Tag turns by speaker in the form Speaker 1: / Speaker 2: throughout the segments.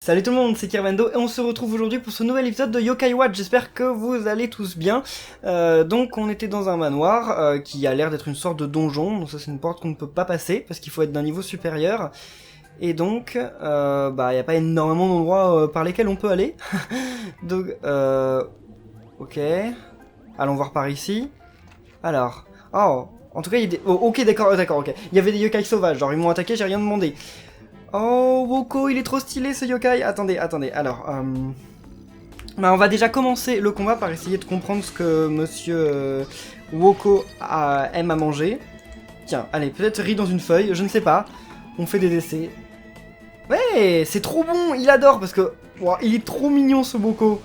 Speaker 1: Salut tout le monde, c'est Kirvendo et on se retrouve aujourd'hui pour ce nouvel épisode de Yokai Watch. J'espère que vous allez tous bien. Donc on était dans un manoir qui a l'air d'être une sorte de donjon. Donc ça c'est une porte qu'on ne peut pas passer parce qu'il faut être d'un niveau supérieur. Et donc, il n'y a pas énormément d'endroits par lesquels on peut aller. Donc, ok. Allons voir par ici. Alors, oh, en tout cas il y a des... Oh, ok, d'accord, ok. Il y avait des yokai sauvages, genre ils m'ont attaqué, j'ai rien demandé. Oh, Woko, il est trop stylé ce yokai. Attendez, alors... on va déjà commencer le combat par essayer de comprendre ce que monsieur Woko aime à manger. Tiens, allez, peut-être riz dans une feuille, je ne sais pas. On fait des essais. Ouais, c'est trop bon, il adore parce que... Wow, il est trop mignon ce Woko.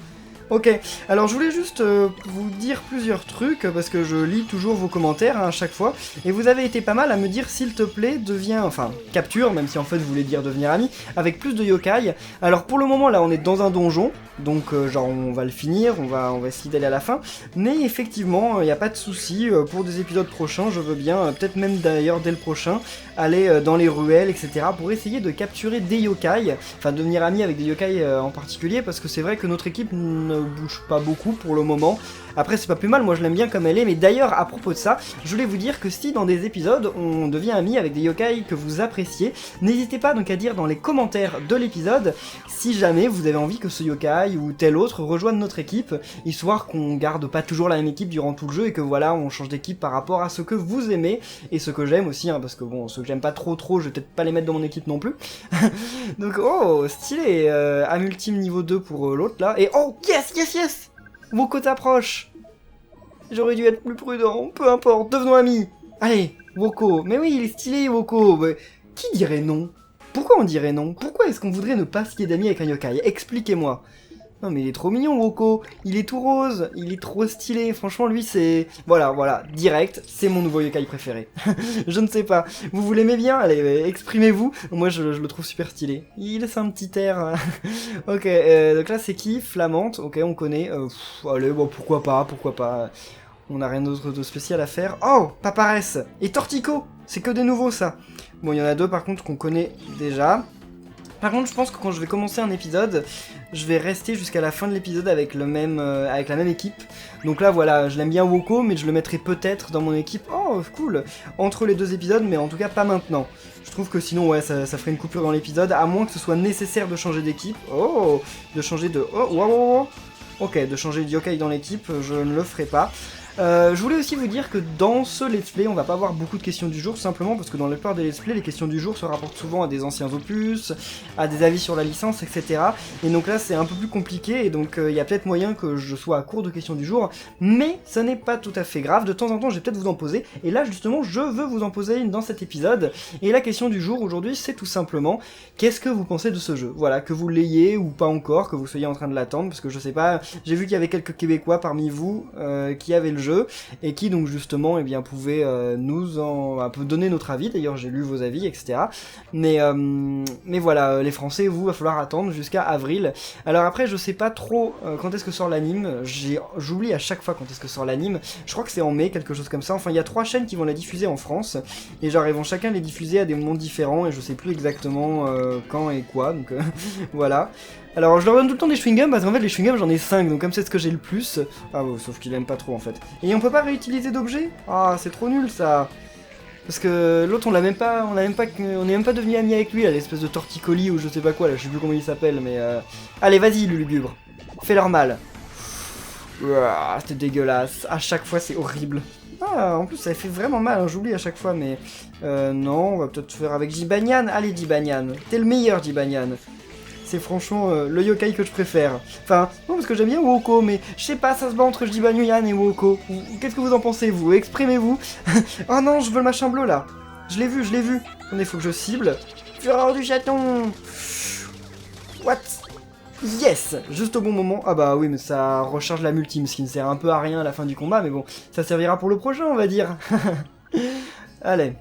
Speaker 1: Ok, alors je voulais juste vous dire plusieurs trucs, parce que je lis toujours vos commentaires à chaque fois, et vous avez été pas mal à me dire s'il te plaît, deviens, enfin, capture, même si en fait vous voulez dire devenir ami, avec plus de yokai. Alors pour le moment là on est dans un donjon, donc genre on va le finir, on va essayer d'aller à la fin, mais effectivement il n'y a pas de souci, pour des épisodes prochains je veux bien, peut-être même d'ailleurs dès le prochain, aller dans les ruelles, etc. pour essayer de capturer des yokai, enfin devenir ami avec des yokai en particulier, parce que c'est vrai que notre équipe ne bouge pas beaucoup pour le moment. Après c'est pas plus mal, moi je l'aime bien comme elle est, mais d'ailleurs à propos de ça, je voulais vous dire que si dans des épisodes on devient ami avec des yokai que vous appréciez, n'hésitez pas donc à dire dans les commentaires de l'épisode si jamais vous avez envie que ce yokai ou tel autre rejoigne notre équipe, histoire qu'on garde pas toujours la même équipe durant tout le jeu et que voilà on change d'équipe par rapport à ce que vous aimez et ce que j'aime aussi, hein, parce que bon, ceux que j'aime pas trop, je vais peut-être pas les mettre dans mon équipe non plus. Donc oh, stylé, âme ultime niveau 2 pour l'autre là, et oh, yes Woko t'approche. J'aurais dû être plus prudent, peu importe, devenons amis. Allez, Woko, mais oui, il est stylé Woko, mais qui dirait non? Pourquoi on dirait non? Pourquoi est-ce qu'on voudrait ne pas se lier d'amis avec un yokai? Expliquez-moi. Non mais il est trop mignon Woko, il est tout rose, il est trop stylé, franchement lui c'est... Voilà, direct, c'est mon nouveau yokai préféré. Je ne sais pas, vous l'aimez bien? Allez, exprimez-vous, moi je le trouve super stylé. Il laisse un petit air... Ok, donc là c'est qui? Flamante, ok on connaît, allez bon pourquoi pas, on n'a rien d'autre de spécial à faire. Oh, Paparesse et Tortico, c'est que des nouveaux ça. Bon il y en a deux par contre qu'on connaît déjà. Par contre, je pense que quand je vais commencer un épisode, je vais rester jusqu'à la fin de l'épisode avec la même équipe. Donc là, voilà, je l'aime bien Woko, mais je le mettrai peut-être dans mon équipe. Oh, cool. Entre les deux épisodes, mais en tout cas pas maintenant. Je trouve que sinon, ouais, ça ferait une coupure dans l'épisode, à moins que ce soit nécessaire de changer d'équipe. Oh, de changer de... Oh, wow. Ok, de changer de yokai dans l'équipe, je ne le ferai pas. Je voulais aussi vous dire que dans ce let's play, on va pas avoir beaucoup de questions du jour, simplement parce que dans la plupart des let's play, les questions du jour se rapportent souvent à des anciens opus, à des avis sur la licence, etc. Et donc là, c'est un peu plus compliqué, et donc il y a peut-être moyen que je sois à court de questions du jour, mais ça n'est pas tout à fait grave, de temps en temps, je vais peut-être vous en poser, et là, justement, je veux vous en poser une dans cet épisode, et la question du jour, aujourd'hui, c'est tout simplement, qu'est-ce que vous pensez de ce jeu? Voilà, que vous l'ayez ou pas encore, que vous soyez en train de l'attendre, parce que je sais pas, j'ai vu qu'il y avait quelques Québécois parmi vous qui avaient le jeu, et qui donc justement pouvaient nous en donner notre avis. D'ailleurs j'ai lu vos avis, etc. Mais voilà, les Français, vous, va falloir attendre jusqu'à avril. Alors après je sais pas trop quand est-ce que sort l'anime, j'oublie à chaque fois quand est-ce que sort l'anime, je crois que c'est en mai, quelque chose comme ça. Enfin il y a 3 chaînes qui vont la diffuser en France, et genre ils vont chacun les diffuser à des moments différents, et je sais plus exactement quand et quoi, donc voilà. Alors je leur donne tout le temps des chewing-gums parce qu'en fait les chewing-gums j'en ai 5, donc comme c'est ce que j'ai le plus... Ah bon, sauf qu'il aime pas trop en fait. Et on peut pas réutiliser d'objets? Ah c'est trop nul ça. Parce que l'autre on n'est même pas devenu amis avec lui là, l'espèce de torticolis ou je sais pas quoi là, je sais plus comment il s'appelle mais... Allez vas-y Lulugubre, fais leur mal. Ouah, c'était dégueulasse, à chaque fois c'est horrible. Ah, en plus ça fait vraiment mal, hein, j'oublie à chaque fois, mais... non, on va peut-être faire avec Jibanyan. Allez Jibanyan, t'es le meilleur Jibanyan. C'est franchement le yokai que je préfère. Enfin, non parce que j'aime bien Woko, mais je sais pas, ça se bat entre Jibanyan et Woko. Qu'est-ce que vous en pensez, vous? Exprimez-vous. Oh non, je veux le machin bleu là. Je l'ai vu. Attendez, faut que je cible. Fureur du chaton. What? Yes! Juste au bon moment. Ah bah oui, mais ça recharge la multime, ce qui ne sert un peu à rien à la fin du combat, mais bon, ça servira pour le prochain, on va dire. Allez.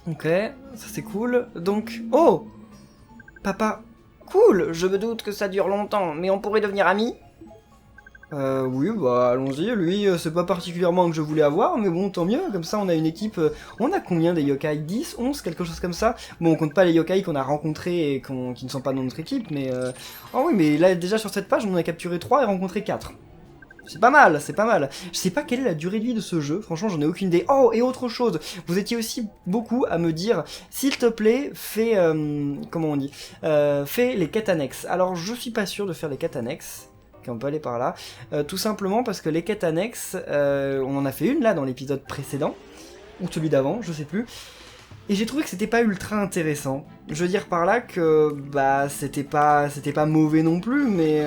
Speaker 1: Ok, ça c'est cool. Donc... Oh! Papa... Cool, je me doute que ça dure longtemps, mais on pourrait devenir amis? Oui, bah allons-y, lui, c'est pas particulièrement un que je voulais avoir, mais bon, tant mieux, comme ça on a une équipe, on a combien des yokai? 10, 11, quelque chose comme ça? Bon, on compte pas les yokai qu'on a rencontrés et qui ne sont pas dans notre équipe, mais oh oui, mais là, déjà sur cette page, on en a capturé 3 et rencontré 4. C'est pas mal, c'est pas mal. Je sais pas quelle est la durée de vie de ce jeu, franchement j'en ai aucune idée. Oh, et autre chose, vous étiez aussi beaucoup à me dire, s'il te plaît, fais, comment on dit, fais les quêtes annexes. Alors je suis pas sûr de faire les quêtes annexes, ok, on peut aller par là, tout simplement parce que les quêtes annexes, on en a fait une là dans l'épisode précédent, ou celui d'avant, je sais plus. Et j'ai trouvé que c'était pas ultra intéressant. Je veux dire par là que bah c'était pas mauvais non plus, mais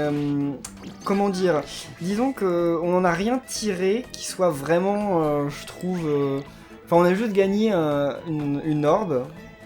Speaker 1: comment dire, disons que on en a rien tiré qui soit vraiment, je trouve. Enfin, on a juste gagné une orbe.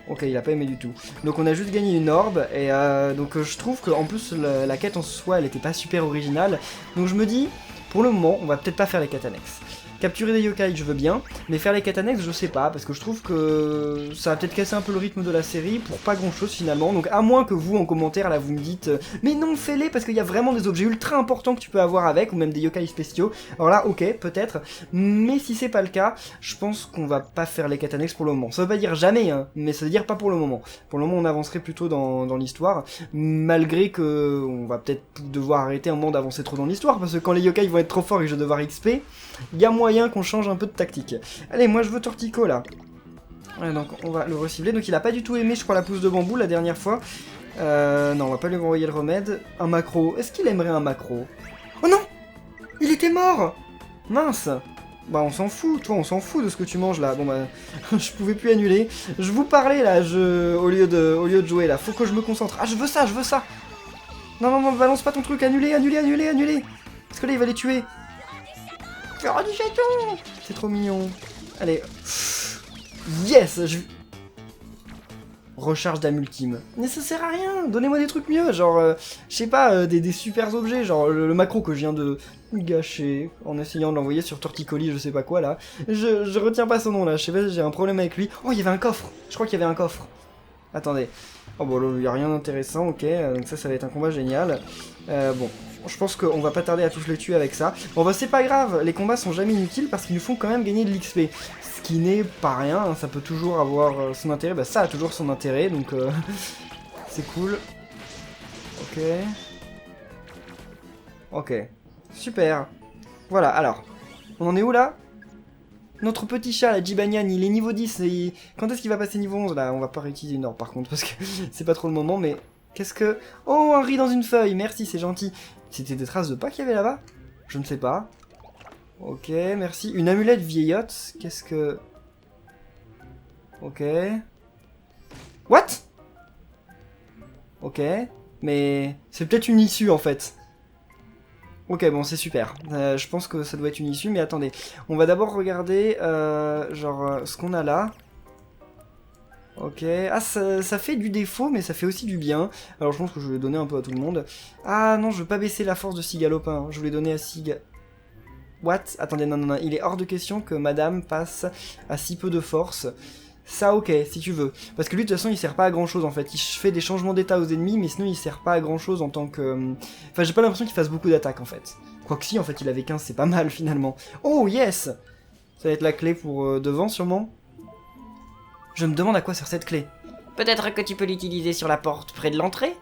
Speaker 1: Ok, il a pas aimé du tout. Donc on a juste gagné une orbe et donc je trouve que en plus la quête en soi, elle était pas super originale. Donc je me dis, pour le moment, on va peut-être pas faire les quêtes annexes. Capturer des yokai, je veux bien, mais faire les quêtes annexes, je sais pas, parce que je trouve que ça va peut-être casser un peu le rythme de la série pour pas grand-chose finalement. Donc à moins que vous, en commentaire, là, vous me dites mais non, fais-les, parce qu'il y a vraiment des objets ultra importants que tu peux avoir avec, ou même des yokai spéciaux. Alors là, ok, peut-être, mais si c'est pas le cas, je pense qu'on va pas faire les quêtes annexes pour le moment. Ça veut pas dire jamais, hein, mais ça veut dire pas pour le moment. Pour le moment, on avancerait plutôt dans l'histoire, malgré que on va peut-être devoir arrêter un moment d'avancer trop dans l'histoire, parce que quand les yokai vont être trop forts et que je vais devoir XP, il y a moyen qu'on change un peu de tactique. Allez, moi je veux Tortico là. Ouais, donc on va le recibler. Donc il a pas du tout aimé, je crois, la pousse de bambou la dernière fois. Non, on va pas lui envoyer le remède. Un macro. Est-ce qu'il aimerait un macro? Oh non! Il était mort! Mince! Bah on s'en fout, toi on s'en fout de ce que tu manges là. Bon bah, je pouvais plus annuler. Je vous parlais là, au lieu de jouer là. Faut que je me concentre. Ah, je veux ça, je veux ça! Non, non, non, balance pas ton truc, annulez, annulez, annulez, annulez! Parce que là il va les tuer. Oh, du chaton! C'est trop mignon. Allez. Yes! Recharge d'âme ultime. Mais ça sert à rien! Donnez-moi des trucs mieux, genre, je sais pas, des super objets, genre le macro que je viens de gâcher en essayant de l'envoyer sur Torticoli, je sais pas quoi là. Je retiens pas son nom là, je sais pas, j'ai un problème avec lui. Oh, il y avait un coffre! Je crois qu'il y avait un coffre. Attendez. Oh bon, là, il y a rien d'intéressant, ok, donc ça va être un combat génial. Bon. Je pense qu'on va pas tarder à tous les tuer avec ça. Bon bah c'est pas grave, les combats sont jamais inutiles parce qu'ils nous font quand même gagner de l'XP. Ce qui n'est pas rien, hein, ça peut toujours avoir son intérêt. Bah ça a toujours son intérêt, donc c'est cool. Ok. Ok. Super. Voilà, alors. On en est où là? Notre petit chat, la Jibanyan, il est niveau 10. Et quand est-ce qu'il va passer niveau 11 là? On va pas réutiliser une orbe par contre parce que c'est pas trop le moment, mais... Qu'est-ce que... Oh, un riz dans une feuille, merci, c'est gentil. C'était des traces de pas qu'il y avait là-bas? Je ne sais pas. Ok, merci. Une amulette vieillotte, qu'est-ce que... Ok. What? Ok, mais... C'est peut-être une issue, en fait. Ok, bon, c'est super. Je pense que ça doit être une issue, mais attendez. On va d'abord regarder, ce qu'on a là. Ok, ah ça fait du défaut mais ça fait aussi du bien. Alors je pense que je vais donner un peu à tout le monde. Ah non, je veux pas baisser la force de Sigalopin, hein. Je voulais donner à What? Attendez, non, non, non, il est hors de question que madame passe à si peu de force. Ça ok, si tu veux. Parce que lui de toute façon il sert pas à grand chose en fait. Il fait des changements d'état aux ennemis mais sinon il sert pas à grand chose en tant que... Enfin j'ai pas l'impression qu'il fasse beaucoup d'attaques en fait. Quoique si en fait il avait 15, c'est pas mal finalement. Oh yes! Ça va être la clé pour devant sûrement. Je me demande à quoi sert cette clé. Peut-être que tu peux l'utiliser sur la porte près de l'entrée?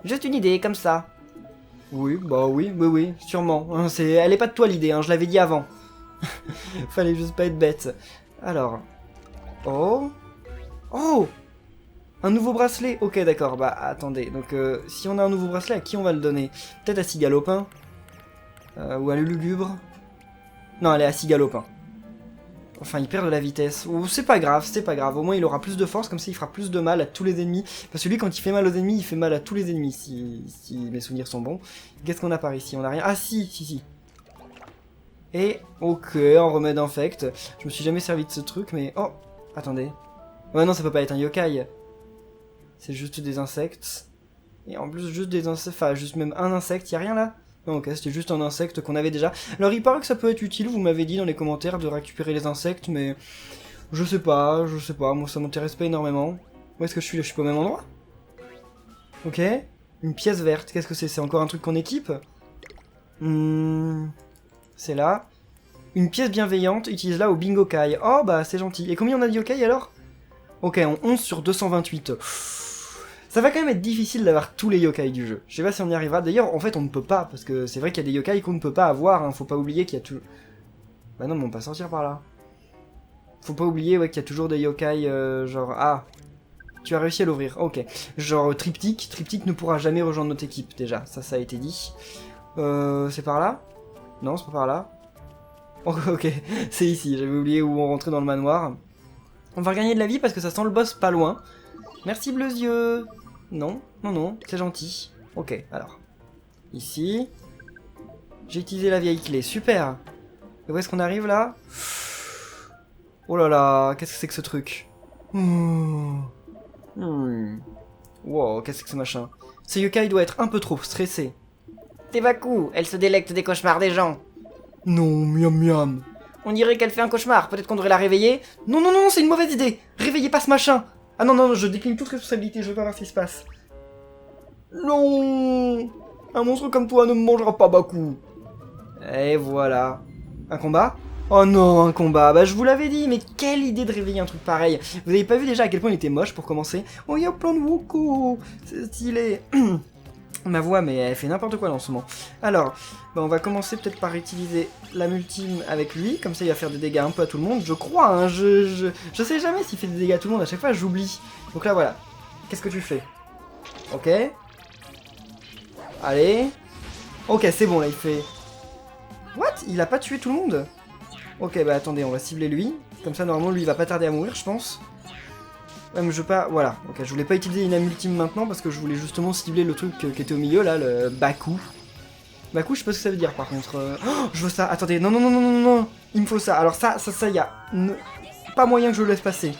Speaker 1: Juste une idée, comme ça. Oui, bah oui, sûrement. Hein, elle est pas de toi l'idée, hein, je l'avais dit avant. Fallait juste pas être bête. Alors... Oh. Oh. Un nouveau bracelet. Ok, d'accord, bah attendez. Donc si on a un nouveau bracelet, à qui on va le donner? Peut-être à Sigalopin. Ou à Lulugubre. Non, elle est à Sigalopin. Enfin, il perd de la vitesse. Oh, c'est pas grave, c'est pas grave. Au moins, il aura plus de force, comme ça, il fera plus de mal à tous les ennemis. Parce que lui, quand il fait mal aux ennemis, il fait mal à tous les ennemis, si mes souvenirs sont bons. Qu'est-ce qu'on a par ici? On a rien. Ah, si. Et, ok, en remède infect. Je me suis jamais servi de ce truc, mais... Oh, attendez. Ouais, non, ça peut pas être un yokai. C'est juste des insectes. Et en plus, juste des insectes... Enfin, juste même un insecte, y a rien là? Non, ok, c'était juste un insecte qu'on avait déjà. Alors il paraît que ça peut être utile, vous m'avez dit dans les commentaires de récupérer les insectes, mais... Je sais pas, moi ça m'intéresse pas énormément. Où est-ce que je suis là? Je suis pas au même endroit? Ok. Une pièce verte, qu'est-ce que c'est? C'est encore un truc qu'on équipe? C'est là. Une pièce bienveillante, utilise-la au bingo kai. Oh bah c'est gentil. Et combien on a de yokai alors? Ok, on 11 sur 228. Ça va quand même être difficile d'avoir tous les yokai du jeu. Je sais pas si on y arrivera. D'ailleurs, en fait, on ne peut pas, parce que c'est vrai qu'il y a des yokai qu'on ne peut pas avoir. Hein. Faut pas oublier qu'il y a tout... Bah non, mais on peut pas sortir par là. Faut pas oublier ouais, qu'il y a toujours des yokai genre... Ah, tu as réussi à l'ouvrir. Ok. Genre Triptyque. Triptyque ne pourra jamais rejoindre notre équipe, déjà. Ça a été dit. C'est par là? Non, c'est pas par là. Oh, ok, c'est ici. J'avais oublié où on rentrait dans le manoir. On va regagner de la vie parce que ça sent le boss pas loin. Merci Bleuzieux. Non, non, non, c'est gentil. Ok, alors. Ici. J'ai utilisé la vieille clé, super. Et où est-ce qu'on arrive là? Oh là là, qu'est-ce que c'est que ce truc? Wow, qu'est-ce que c'est que ce machin? Ce yokai doit être un peu trop stressé.
Speaker 2: C'est Baku, elle se délecte des cauchemars des gens.
Speaker 1: Non, miam miam.
Speaker 2: On dirait qu'elle fait un cauchemar, peut-être qu'on devrait la réveiller.
Speaker 1: Non, non, non, c'est une mauvaise idée. Réveillez pas ce machin. Ah non, non, je décline toute responsabilité, je veux pas voir ce qui se passe. Non. Un monstre comme toi ne me mangera pas, Baku. Et voilà. Un combat? Oh non, un combat. Bah je vous l'avais dit, mais quelle idée de réveiller un truc pareil. Vous avez pas vu déjà à quel point il était moche pour commencer? Oh, il y a plein de Woko. C'est stylé. Ma voix, mais elle fait n'importe quoi là, en ce moment. Alors, bah on va commencer peut-être par utiliser la multime avec lui, comme ça il va faire des dégâts un peu à tout le monde, je crois, hein, je sais jamais s'il fait des dégâts à tout le monde, à chaque fois j'oublie. Donc là voilà, qu'est-ce que tu fais? Ok. Allez. Ok, c'est bon là, il fait... What? Il a pas tué tout le monde? Ok, bah attendez, on va cibler lui, comme ça normalement lui il va pas tarder à mourir je pense. Ouais, mais je veux pas... Voilà, ok, je voulais pas utiliser une âme ultime maintenant parce que je voulais justement cibler le truc qui était au milieu, là, le Baku. Baku, je sais pas ce que ça veut dire, par contre. Oh, je veux ça, attendez, non, non, non, non, non, non, il me faut ça. Alors ça, y a... Pas moyen que je le laisse passer.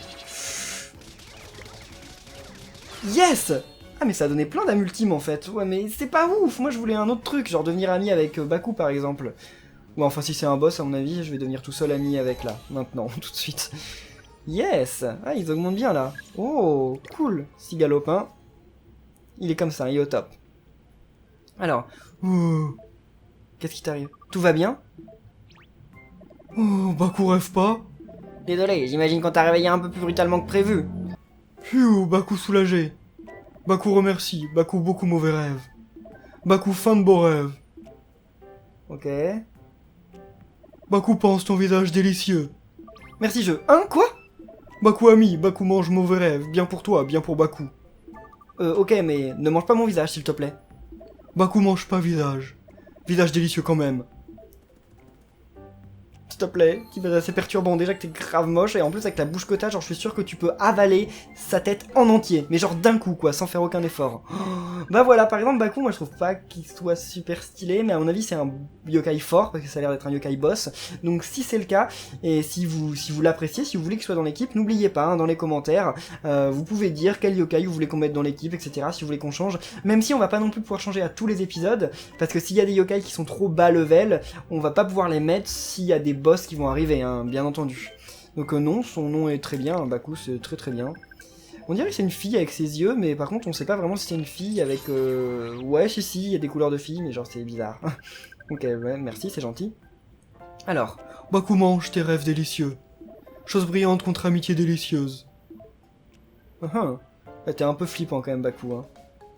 Speaker 1: Yes! Ah, mais ça a donné plein d'âmes ultimes, en fait. Ouais, mais c'est pas ouf, moi je voulais un autre truc, genre devenir ami avec Baku, par exemple. Ou enfin, si c'est un boss, à mon avis, je vais devenir tout seul ami avec, là, maintenant, tout de suite. Yes! Ah, ils augmentent bien là. Oh, cool. Cigalopin. Il est comme ça, il est au top. Alors. Qu'est-ce qui t'arrive? Tout va bien? Oh, Baku rêve pas?
Speaker 2: Désolé, j'imagine qu'on t'a réveillé un peu plus brutalement que prévu.
Speaker 1: Phew, Baku soulagé. Baku remercie. Baku beaucoup mauvais rêves. Baku fin de beaux rêves. Ok. Baku pense ton visage délicieux. Merci jeu. Hein, quoi? Baku ami, Baku mange mauvais rêve, bien pour toi, bien pour Baku. Ok, mais ne mange pas mon visage, s'il te plaît. Baku mange pas visage. Visage délicieux quand même. S'il te plaît, qui est assez perturbant. Déjà que t'es grave moche, et en plus avec la bouche que t'as, genre je suis sûr que tu peux avaler sa tête en entier. Mais genre d'un coup, quoi, sans faire aucun effort. Bah voilà, par exemple, Baku, moi je trouve pas qu'il soit super stylé, mais à mon avis c'est un yokai fort, parce que ça a l'air d'être un yokai boss. Donc si c'est le cas, et si vous l'appréciez, si vous voulez qu'il soit dans l'équipe, n'oubliez pas, hein, dans les commentaires, vous pouvez dire quel yokai vous voulez qu'on mette dans l'équipe, etc. Si vous voulez qu'on change, même si on va pas non plus pouvoir changer à tous les épisodes, parce que s'il y a des yokai qui sont trop bas level, on va pas pouvoir les mettre s'il y a des boss qui vont arriver, hein, bien entendu. Donc non, son nom est très bien, Baku c'est très très bien. On dirait que c'est une fille avec ses yeux, mais par contre on sait pas vraiment si c'est une fille avec... Ouais, si, il y a des couleurs de fille, mais genre c'est bizarre. Ok, ouais, merci, c'est gentil. Alors, Baku mange tes rêves délicieux. Chose brillante contre amitié délicieuse. T'es un peu flippant quand même, Baku, hein.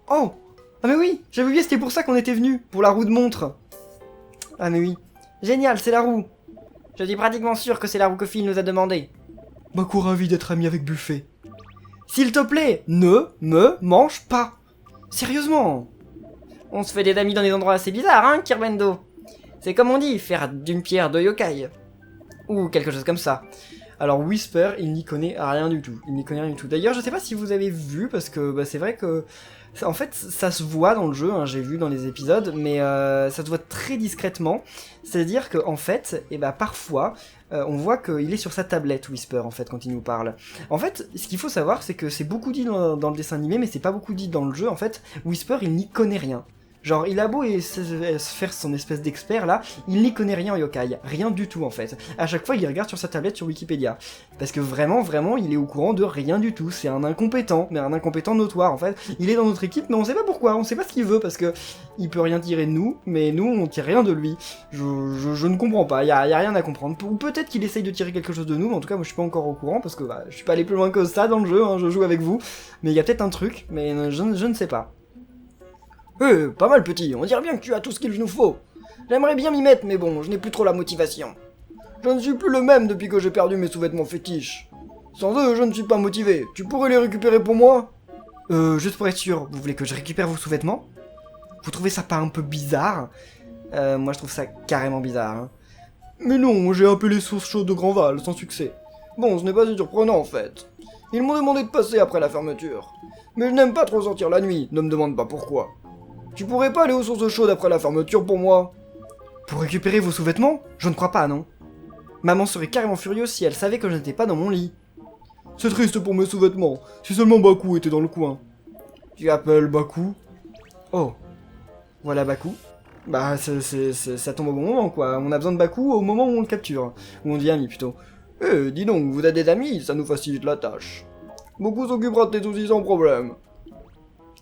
Speaker 1: Oh! Ah mais oui! J'avais oublié, c'était pour ça qu'on était venu, pour la roue de montre. Ah mais oui. Génial, c'est la roue.
Speaker 2: Je suis pratiquement sûr que c'est la roue que Phil nous a demandé.
Speaker 1: Baku ravi d'être ami avec Buffet. S'il te plaît, ne me mange pas. Sérieusement.
Speaker 2: On se fait des amis dans des endroits assez bizarres, hein, Kirbendo. C'est comme on dit, faire d'une pierre deux yokai. Ou quelque chose comme ça.
Speaker 1: Alors Whisper, il n'y connaît rien du tout. Il n'y connaît rien du tout. D'ailleurs, je sais pas si vous avez vu, parce que bah, c'est vrai que... En fait, ça se voit dans le jeu, hein, j'ai vu dans les épisodes, mais ça se voit très discrètement. C'est-à-dire qu'en fait, et bah, parfois, on voit qu'il est sur sa tablette, Whisper, en fait, quand il nous parle. En fait, ce qu'il faut savoir, c'est que c'est beaucoup dit dans le dessin animé, mais c'est pas beaucoup dit dans le jeu. En fait, Whisper, il n'y connaît rien. Genre, il a beau faire son espèce d'expert là, il n'y connaît rien en yokai. Rien du tout en fait. À chaque fois, il regarde sur sa tablette sur Wikipédia. Parce que vraiment, il est au courant de rien du tout. C'est un incompétent, mais un incompétent notoire en fait. Il est dans notre équipe, mais on sait pas pourquoi, on sait pas ce qu'il veut, parce que il peut rien tirer de nous, mais nous, on tire rien de lui. Je ne comprends pas, y a rien à comprendre. Ou peut-être qu'il essaye de tirer quelque chose de nous, mais en tout cas, moi je suis pas encore au courant, parce que je suis pas allé plus loin que ça dans le jeu, hein, je joue avec vous. Mais il y a peut-être un truc, mais je ne sais pas. Pas mal petit, on dirait bien que tu as tout ce qu'il nous faut. J'aimerais bien m'y mettre, mais bon, je n'ai plus trop la motivation. Je ne suis plus le même depuis que j'ai perdu mes sous-vêtements fétiches. Sans eux, je ne suis pas motivé. Tu pourrais les récupérer pour moi? Juste pour être sûr, vous voulez que je récupère vos sous-vêtements? Vous trouvez ça pas un peu bizarre? Moi je trouve ça carrément bizarre. Hein. Mais non, j'ai appelé source chaude de Grandval, sans succès. Bon, ce n'est pas si surprenant en fait. Ils m'ont demandé de passer après la fermeture. Mais je n'aime pas trop sortir la nuit, ne me demande pas pourquoi. Tu pourrais pas aller aux sources chaudes après la fermeture pour moi? Pour récupérer vos sous-vêtements? Je ne crois pas, non. Maman serait carrément furieuse si elle savait que je n'étais pas dans mon lit. C'est triste pour mes sous-vêtements, si seulement Baku était dans le coin. Tu appelles Baku? Oh. Voilà Baku. Bah, ça tombe au bon moment, quoi. On a besoin de Baku au moment où on le capture. Ou on devient ami, plutôt. Dis donc, vous êtes des amis, ça nous facilite la tâche. Baku s'occupera de tes soucis sans problème.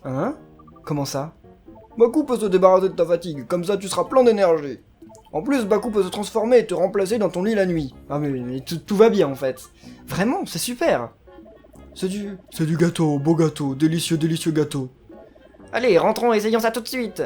Speaker 1: Hein? Comment ça? Baku peut se débarrasser de ta fatigue, comme ça tu seras plein d'énergie. En plus, Baku peut se transformer et te remplacer dans ton lit la nuit. Ah mais tout va bien en fait. Vraiment, c'est super. C'est du gâteau, beau gâteau, délicieux gâteau.
Speaker 2: Allez, rentrons, essayons ça tout de suite.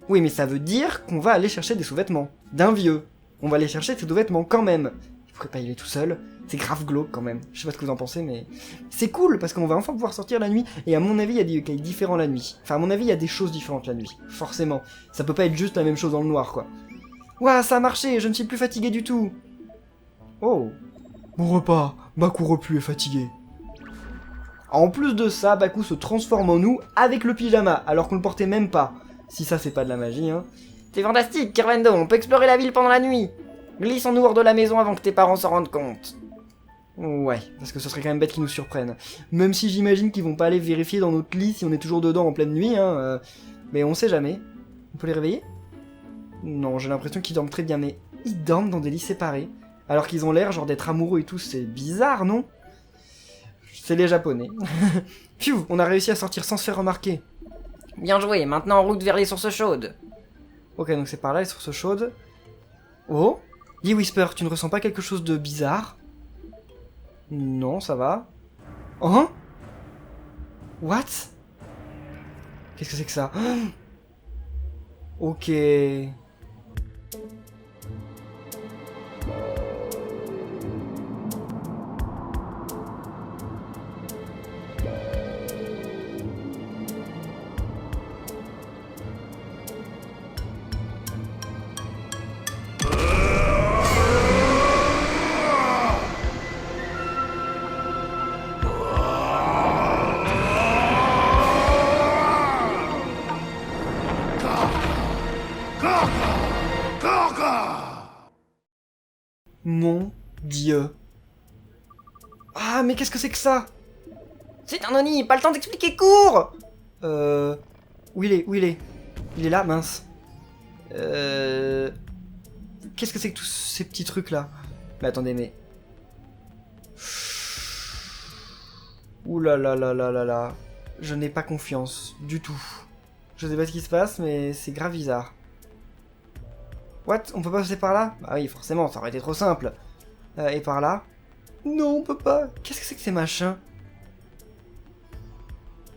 Speaker 1: Oui, mais ça veut dire qu'on va aller chercher des sous-vêtements. D'un vieux. On va aller chercher ses sous-vêtements quand même. Il pourrait pas y aller tout seul. C'est grave glauque quand même. Je sais pas ce que vous en pensez, mais c'est cool parce qu'on va enfin pouvoir sortir la nuit. Et à mon avis, il y a des yokai différents la nuit. Enfin, à mon avis, il y a des choses différentes la nuit. Forcément. Ça peut pas être juste la même chose dans le noir, quoi. Ouah, ça a marché, je ne suis plus fatigué du tout. Oh. Mon repas. Baku repu est fatigué. En plus de ça, Baku se transforme en nous avec le pyjama, alors qu'on le portait même pas. Si ça, c'est pas de la magie, hein.
Speaker 2: C'est fantastique, Kirvendo, on peut explorer la ville pendant la nuit. Glissons-nous hors de la maison avant que tes parents s'en rendent compte.
Speaker 1: Ouais, parce que ce serait quand même bête qu'ils nous surprennent. Même si j'imagine qu'ils vont pas aller vérifier dans notre lit si on est toujours dedans en pleine nuit, hein. Mais on sait jamais. On peut les réveiller? Non, j'ai l'impression qu'ils dorment très bien, mais ils dorment dans des lits séparés. Alors qu'ils ont l'air genre d'être amoureux et tout, c'est bizarre, non? C'est les Japonais. Pfiou, on a réussi à sortir sans se faire remarquer.
Speaker 2: Bien joué, maintenant en route vers les sources chaudes.
Speaker 1: Ok, donc c'est par là, les sources chaudes. Oh? Dis Whisper, tu ne ressens pas quelque chose de bizarre? Non, ça va. Hein? What? Qu'est-ce que c'est que ça? Ok. Mon Dieu. Ah, mais qu'est-ce que c'est que ça?
Speaker 2: C'est un Oni, pas le temps d'expliquer, cours!
Speaker 1: Où il est? Où il est? Il est là, mince. Qu'est-ce que c'est que tous ces petits trucs là? Mais attendez, mais... Ouh là là là là là là. Je n'ai pas confiance, du tout. Je sais pas ce qui se passe, mais c'est grave bizarre. What? On peut pas passer par là? Bah oui, forcément, ça aurait été trop simple. Et par là? Non, on peut pas. Qu'est-ce que c'est que ces machins?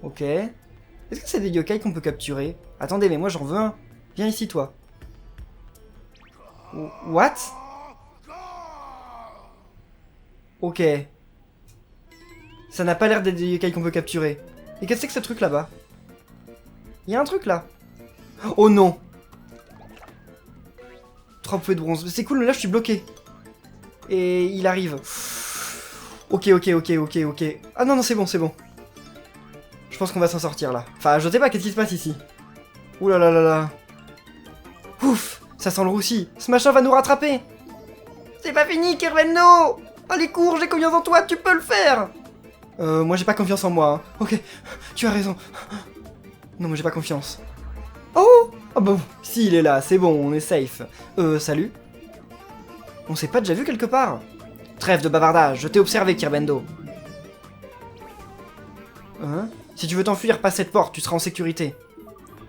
Speaker 1: Ok. Est-ce que c'est des yokai qu'on peut capturer? Attendez, mais moi j'en veux un. Viens ici, toi. What? Ok. Ça n'a pas l'air d'être des yokai qu'on peut capturer. Et qu'est-ce que c'est que ce truc là-bas? Il y a un truc là. Oh non! 3 poupées de bronze. C'est cool, mais là je suis bloqué. Et il arrive. Ok. Ah non, c'est bon. Je pense qu'on va s'en sortir là. Enfin, je sais pas, qu'est-ce qui se passe ici? Ouh là là là là. Ouf, ça sent le roussi. Ce machin va nous rattraper.
Speaker 2: C'est pas fini, Kirvendo! Allez, cours, j'ai confiance en toi, tu peux le faire!
Speaker 1: Moi j'ai pas confiance en moi. Hein. Ok, tu as raison. Non, mais j'ai pas confiance. Oh! Ah bah, si, il est là, c'est bon, on est safe. Salut? On s'est pas déjà vu quelque part? Trêve de bavardage, je t'ai observé, Kirbendo. Hein? Si tu veux t'enfuir, passe cette porte, tu seras en sécurité.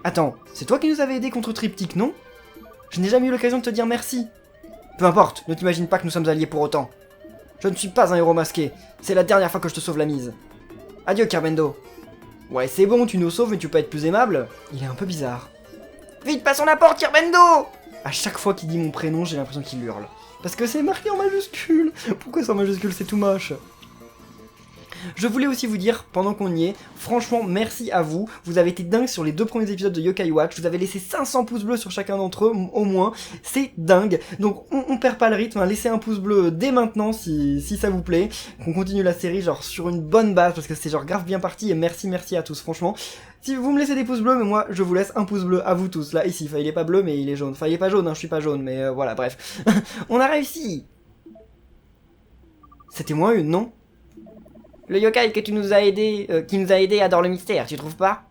Speaker 1: Attends, c'est toi qui nous avais aidé contre Triptyque, non? Je n'ai jamais eu l'occasion de te dire merci. Peu importe, ne t'imagine pas que nous sommes alliés pour autant. Je ne suis pas un héros masqué, c'est la dernière fois que je te sauve la mise. Adieu, Kirbendo. Ouais, c'est bon, tu nous sauves, mais tu peux être plus aimable. Il est un peu bizarre.
Speaker 2: Vite, passons la porte, Kirbendo!
Speaker 1: À chaque fois qu'il dit mon prénom, j'ai l'impression qu'il hurle. Parce que c'est marqué en majuscule. Pourquoi c'est en majuscule? C'est tout moche. Je voulais aussi vous dire, pendant qu'on y est, franchement, merci à vous. Vous avez été dingue sur les 2 premiers épisodes de Yokai Watch. Vous avez laissé 500 pouces bleus sur chacun d'entre eux, au moins. C'est dingue. Donc, on perd pas le rythme. Hein. Laissez un pouce bleu dès maintenant, si ça vous plaît. Qu'on continue la série, genre, sur une bonne base, parce que c'est genre grave bien parti. Et merci à tous, franchement. Si vous me laissez des pouces bleus, mais moi, je vous laisse un pouce bleu à vous tous. Là, ici, enfin, il est pas bleu, mais il est jaune. Enfin, il est pas jaune, hein, je suis pas jaune, mais voilà, bref. On a réussi. C'était moins une, non?
Speaker 2: Le yokai que tu nous as aidé, qui nous a aidé adore le mystère, tu trouves pas?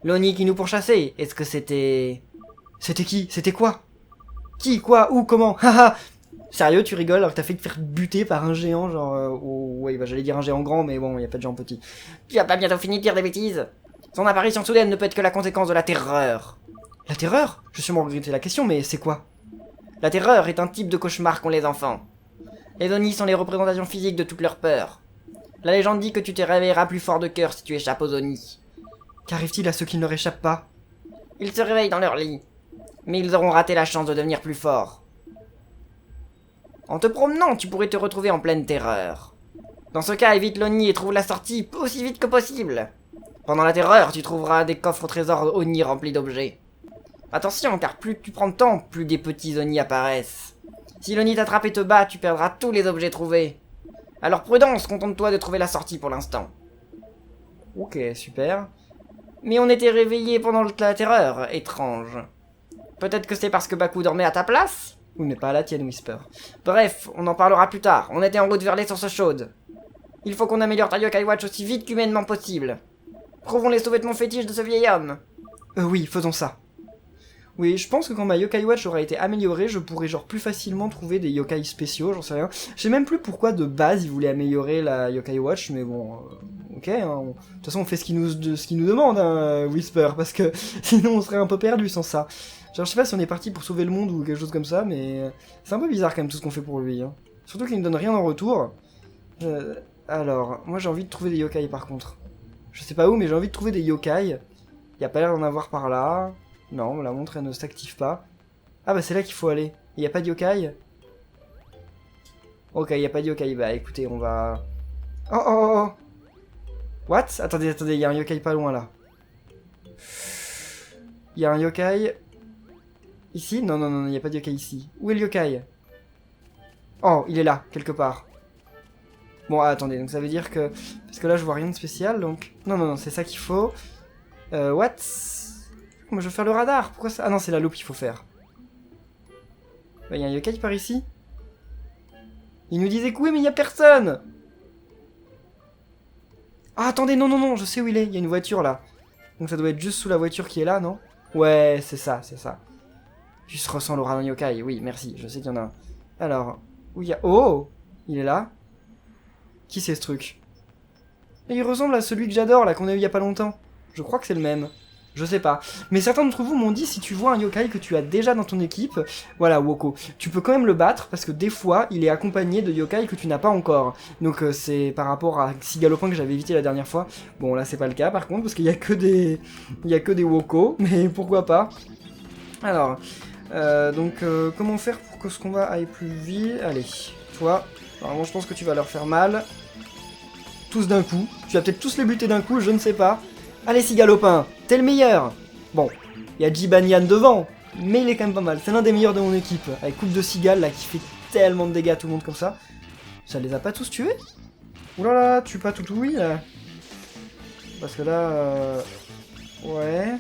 Speaker 2: L'Oni qui nous pourchassait, est-ce que c'était...
Speaker 1: C'était qui? C'était quoi? Qui? Quoi? Où? Comment? Haha. Sérieux, tu rigoles alors que t'as fait te faire buter par un géant, genre... ouais, bah j'allais dire un géant grand, mais bon, y a pas de géant petit.
Speaker 2: Tu as pas bientôt fini de dire des bêtises? Son apparition soudaine ne peut être que la conséquence de la terreur.
Speaker 1: La terreur? Je suis regretté la question, mais c'est quoi?
Speaker 2: La terreur est un type de cauchemar qu'ont les enfants. Les Oni sont les représentations physiques de toutes leurs peurs. La légende dit que tu te réveilleras plus fort de cœur si tu échappes aux Oni.
Speaker 1: Qu'arrive-t-il à ceux qui ne leur échappent pas?
Speaker 2: Ils se réveillent dans leur lit, mais ils auront raté la chance de devenir plus forts. En te promenant, tu pourrais te retrouver en pleine terreur. Dans ce cas, évite l'Oni et trouve la sortie aussi vite que possible. Pendant la terreur, tu trouveras des coffres au trésor Oni remplis d'objets. Attention, car plus tu prends de temps, plus des petits Oni apparaissent. Si l'Oni t'attrape et te bat, tu perdras tous les objets trouvés. Alors prudence, contente-toi de trouver la sortie pour l'instant.
Speaker 1: Ok, super.
Speaker 2: Mais on était réveillés pendant la terreur, étrange. Peut-être que c'est parce que Baku dormait à ta place?
Speaker 1: Oui, mais pas à la tienne, Whisper.
Speaker 2: Bref, on en parlera plus tard, on était en route vers les sources chaudes. Il faut qu'on améliore ta Yokai Watch aussi vite qu'humainement possible. Prouvons les sous-vêtements fétiches de ce vieil homme.
Speaker 1: Oui, faisons ça. Oui, je pense que quand ma Yokai Watch aura été améliorée, je pourrai genre plus facilement trouver des yokai spéciaux, j'en sais rien. Je sais même plus pourquoi de base ils voulaient améliorer la Yokai Watch, mais bon, ok, hein, de toute façon on fait ce qu'ils nous demandent, hein, Whisper, parce que sinon on serait un peu perdu sans ça. Genre je sais pas si on est parti pour sauver le monde ou quelque chose comme ça, mais c'est un peu bizarre quand même tout ce qu'on fait pour lui. Hein. Surtout qu'il ne donne rien en retour. Alors, moi j'ai envie de trouver des yokai par contre. Je sais pas où, mais j'ai envie de trouver des yokai. Y a pas l'air d'en avoir par là. Non, la montre elle ne s'active pas. Ah bah c'est là qu'il faut aller. Y a pas de yokai? Ok, y a pas de yokai. Bah écoutez, on va... Oh. What? Attendez, y a un yokai pas loin là. Y a un yokai... Ici? Non, y a pas de yokai ici. Où est le yokai? Oh, il est là, quelque part. Bon, attendez, donc ça veut dire que... Parce que là je vois rien de spécial, donc... Non, c'est ça qu'il faut. What? Moi je veux faire le radar, pourquoi ça? Ah non, c'est la loupe qu'il faut faire. Bah, y a un yokai par ici. Il nous disait que oui, mais il y a personne. Ah, attendez, non, je sais où il est, il y a une voiture là. Donc ça doit être juste sous la voiture qui est là, non? Ouais, c'est ça. Juste ressens l'aura d'un yokai, oui, merci, je sais qu'il y en a un. Alors, où il y a... Oh! Il est là. Qui c'est ce truc? Et il ressemble à celui que j'adore là, qu'on a eu il y a pas longtemps. Je crois que c'est le même. Je sais pas. Mais certains d'entre vous m'ont dit, si tu vois un yokai que tu as déjà dans ton équipe, voilà, Woko, tu peux quand même le battre, parce que des fois, il est accompagné de yokai que tu n'as pas encore. Donc c'est par rapport à Sigalopin que j'avais évité la dernière fois. Bon, là c'est pas le cas par contre, parce qu'il y a que des... Il y a que des Woko, mais pourquoi pas. Alors, comment faire pour que ce combat aille plus vite? Allez, toi, normalement je pense que tu vas leur faire mal. Tous d'un coup. Tu vas peut-être tous les buter d'un coup, je ne sais pas. Allez, Sigalopin, t'es le meilleur. Bon, il y a Jibanyan devant, mais il est quand même pas mal. C'est l'un des meilleurs de mon équipe. Avec Coupe de Cigale, là, qui fait tellement de dégâts à tout le monde comme ça. Ça les a pas tous tués? Oulala, tue pas Toutoui, là. Parce que là... Ouais...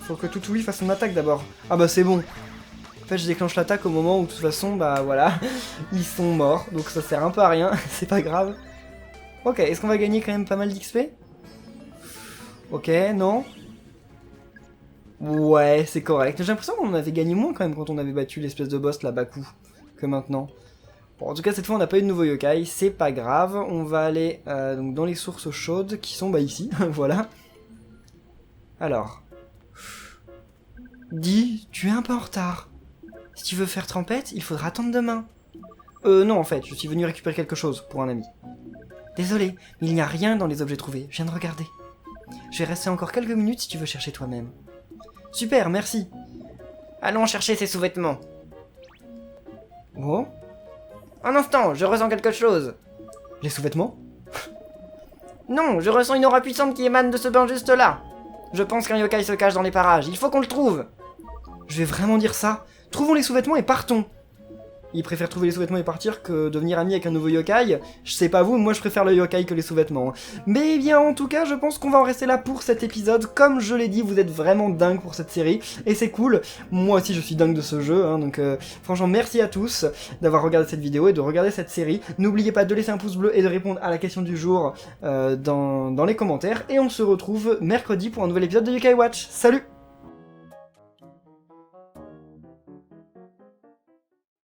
Speaker 1: Faut que Toutoui fasse son attaque d'abord. Ah bah c'est bon. En fait, je déclenche l'attaque au moment où, de toute façon, bah voilà, ils sont morts. Donc ça sert un peu à rien, c'est pas grave. Ok, est-ce qu'on va gagner quand même pas mal d'XP? Ok, non. Ouais, c'est correct. J'ai l'impression qu'on en avait gagné moins quand même quand on avait battu l'espèce de boss là, Baku, que maintenant. Bon, en tout cas, cette fois, on n'a pas eu de nouveau yokai, c'est pas grave. On va aller donc dans les sources chaudes, qui sont ici, voilà. Alors. Dis, tu es un peu en retard. Si tu veux faire trempette, il faudra attendre demain. Non, en fait, je suis venu récupérer quelque chose pour un ami. Désolé, mais il n'y a rien dans les objets trouvés, je viens de regarder. Je vais rester encore quelques minutes si tu veux chercher toi-même. Super, merci.
Speaker 2: Allons chercher ces sous-vêtements.
Speaker 1: Oh,
Speaker 2: Un instant, je ressens quelque chose.
Speaker 1: les sous-vêtements?
Speaker 2: Non, je ressens une aura puissante qui émane de ce bain juste là. Je pense qu'un yokai se cache dans les parages, il faut qu'on le trouve.
Speaker 1: Je vais vraiment dire ça. Trouvons les sous-vêtements et partons. Il préfère trouver les sous-vêtements et partir que devenir ami avec un nouveau yokai. Je sais pas vous, moi je préfère le yokai que les sous-vêtements. Mais bien en tout cas, je pense qu'on va en rester là pour cet épisode. Comme je l'ai dit, vous êtes vraiment dingue pour cette série. Et c'est cool. Moi aussi je suis dingue de ce jeu. Donc franchement, merci à tous d'avoir regardé cette vidéo et de regarder cette série. N'oubliez pas de laisser un pouce bleu et de répondre à la question du jour dans les commentaires. Et on se retrouve mercredi pour un nouvel épisode de Yokai Watch. Salut!